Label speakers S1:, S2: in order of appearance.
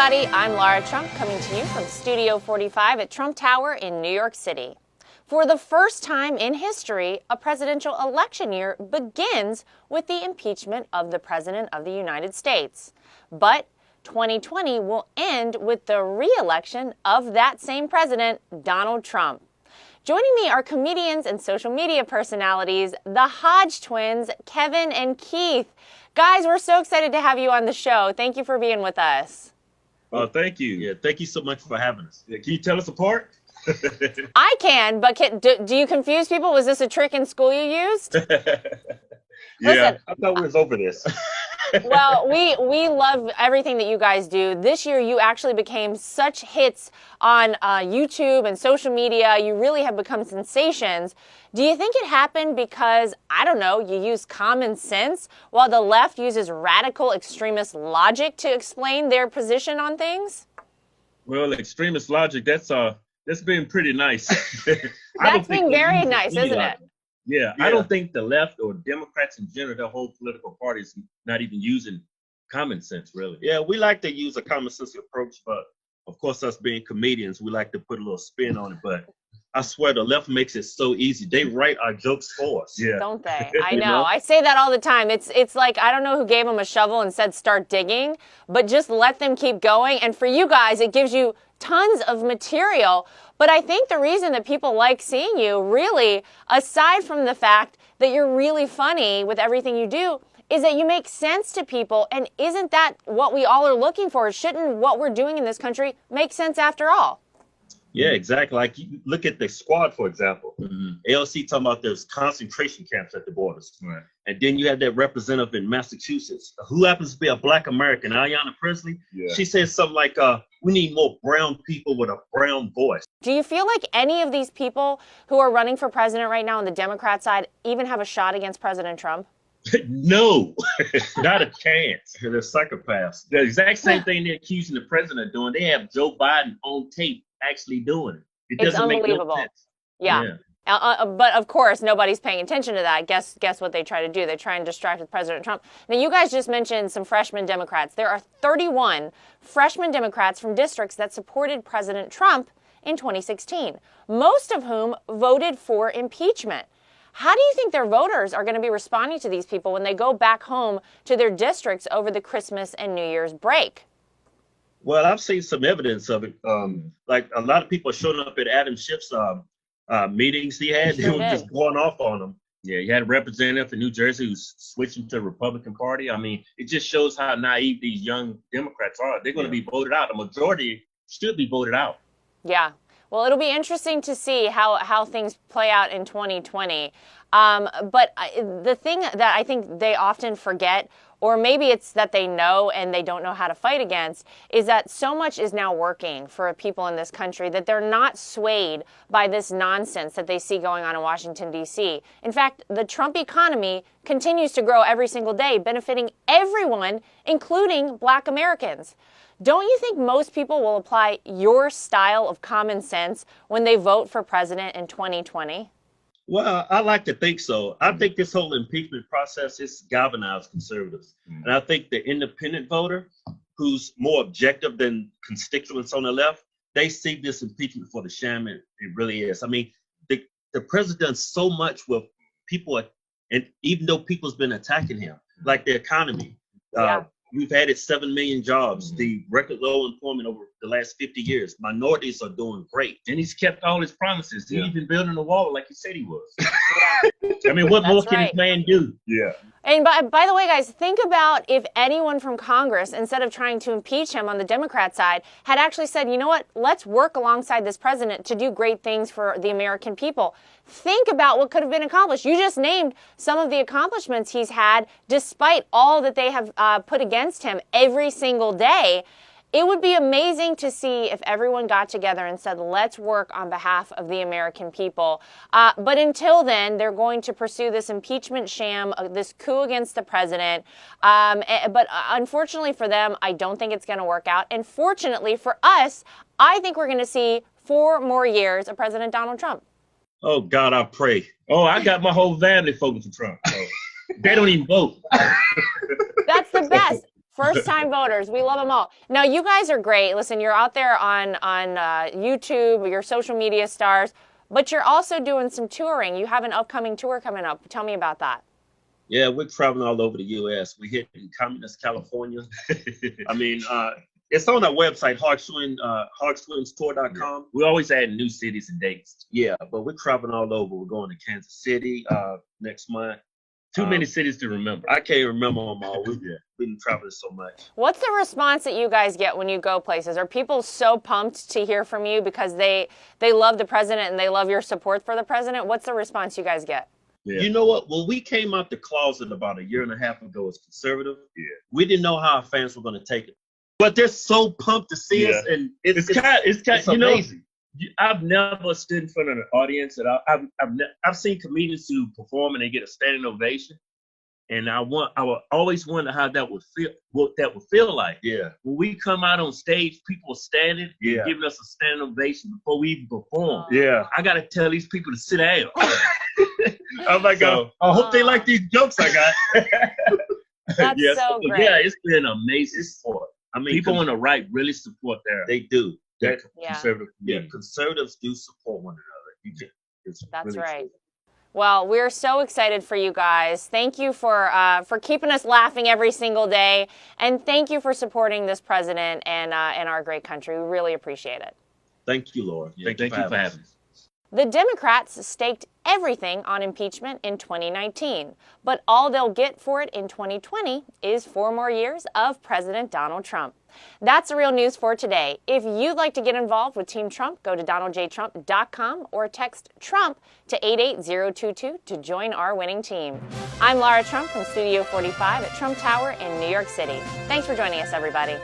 S1: everybody. I'm Lara Trump, coming to you from Studio 45 at Trump Tower in New York City. For the first time in history, a presidential election year begins with the impeachment of the President of the United States. But 2020 will end with the re-election of that same president, Donald Trump. Joining me are comedians and social media personalities, the Hodgetwins, Kevin and Keith. Guys, we're so excited to have you on the show. Thank you for being with us.
S2: Thank you. Yeah, thank you so much for having us. Yeah, can you tell us apart?
S1: I can, but do you confuse people? Was this a trick in school you used?
S2: Yeah, I thought we was over this.
S1: Well, we love everything that you guys do. This year, you actually became such hits on YouTube and social media. You really have become sensations. Do you think it happened because, I don't know, you use common sense while the left uses radical extremist logic to explain their position on things?
S2: Well, extremist logic, that's been pretty nice.
S1: That's been very nice, isn't it?
S2: Yeah, I don't think the left or Democrats in general, the whole political party is not even using common sense, really. Yeah, we like to use a common sense approach, but of course, us being comedians, we like to put a little spin on it. But I swear the left makes it so easy. They write our jokes for us. Yeah.
S1: Don't they? I know. I say that all the time. It's like, I don't know who gave them a shovel and said start digging, but just let them keep going. And for you guys, it gives you tons of material. But I think the reason that people like seeing you, really, aside from the fact that you're really funny with everything you do, is that you make sense to people. And isn't that what we all are looking for? Shouldn't what we're doing in this country make sense after all?
S2: Yeah, exactly. Like, you look at the squad, for example. ALC talking about there's concentration camps at the borders. Right. And then you have that representative in Massachusetts, who happens to be a Black American, Ayanna Presley. Yeah. She says something like, we need more brown people with a brown voice.
S1: Do you feel like any of these people who are running for president right now on the Democrat side even have a shot against President Trump?
S2: No, not a chance. They're psychopaths. The exact same thing they're accusing the president of doing. They have Joe Biden on tape actually doing it.
S1: It's unbelievable. Make no sense. Yeah. But of course, nobody's paying attention to that. Guess what they try to do? They try and distract with President Trump. Now, you guys just mentioned some freshman Democrats. There are 31 freshman Democrats from districts that supported President Trump in 2016, most of whom voted for impeachment. How do you think their voters are going to be responding to these people when they go back home to their districts over the Christmas and New Year's break?
S2: Well, I've seen some evidence of it. Like, a lot of people are showing up at Adam Schiff's meetings he had. They were just going off on them. Yeah, he had a representative in New Jersey who's switching to the Republican Party. I mean, it just shows how naive these young Democrats are. They're going to be voted out. A majority should be voted out.
S1: Yeah. Well, it'll be interesting to see how things play out in 2020. But the thing that I think they often forget, or maybe it's that they know and they don't know how to fight against, is that so much is now working for people in this country that they're not swayed by this nonsense that they see going on in Washington, D.C. In fact, the Trump economy continues to grow every single day, benefiting everyone, including Black Americans. Don't you think most people will apply your style of common sense when they vote for president in 2020?
S2: Well, I like to think so. I think this whole impeachment process is galvanized conservatives. And I think the independent voter, who's more objective than constituents on the left, they see this impeachment for the sham it really is. I mean, the president done so much with people, and even though people's been attacking him, like the economy. We've added 7 million jobs, the record low employment over the last 50 years. Minorities are doing great. And he's kept all his promises. He's even building a wall like he said he was. I mean, what more can this man do? Yeah.
S1: And by the way, guys, think about if anyone from Congress, instead of trying to impeach him on the Democrat side, had actually said, you know what, let's work alongside this president to do great things for the American people. Think about what could have been accomplished. You just named some of the accomplishments he's had, despite all that they have put against him every single day. It would be amazing to see if everyone got together and said, let's work on behalf of the American people. But until then, they're going to pursue this impeachment sham, this coup against the president. But unfortunately for them, I don't think it's going to work out. And fortunately for us, I think we're going to see 4 more years of President Donald Trump.
S2: Oh, God, I pray. Oh, I got my whole family focused on Trump. So they don't even vote.
S1: That's the best. First-time voters, we love them all. Now, you guys are great. Listen, you're out there on YouTube, you're social media stars, but you're also doing some touring. You have an upcoming tour coming up. Tell me about that.
S2: Yeah, we're traveling all over the U.S. We hit in Communist California. I mean, it's on our website, Hodgetwinstour.com.
S3: We always add new cities and dates.
S2: Yeah, but we're traveling all over. We're going to Kansas City next month.
S3: Too many cities to remember.
S2: I can't remember them all. We've been traveling so much.
S1: What's the response that you guys get when you go places? Are people so pumped to hear from you because they love the president and they love your support for the president? What's the response you guys get?
S3: Yeah.
S2: You know what? When we came out the closet about a year and a half ago as conservative, we didn't know how our fans were going to take it. But they're so pumped to see us, and it's
S3: you know,
S2: amazing.
S3: I've never stood in front of an audience, and I've seen comedians who perform and they get a standing ovation, and I always wonder how that would feel, what that would feel like.
S2: Yeah.
S3: When we come out on stage, people are standing, and giving us a standing ovation before we even perform.
S2: Yeah.
S3: I got to tell these people to sit down.
S2: I'm like, I hope they like these jokes I got.
S1: That's so great.
S3: Yeah, it's been amazing support. I mean, people on the right really support
S2: They do.
S3: conservative community.
S2: Conservatives do support one another.
S1: That's
S2: really
S1: right.
S2: true.
S1: Well, we're so excited for you guys. Thank you for keeping us laughing every single day, and thank you for supporting this president and our great country. We really appreciate it.
S2: Thank you, Laura.
S3: Thank you for having us.
S1: The Democrats staked everything on impeachment in 2019, but all they'll get for it in 2020 is 4 more years of President Donald Trump. That's the real news for today. If you'd like to get involved with Team Trump, go to donaldjtrump.com or text Trump to 88022 to join our winning team. I'm Laura Trump from Studio 45 at Trump Tower in New York City. Thanks for joining us, everybody.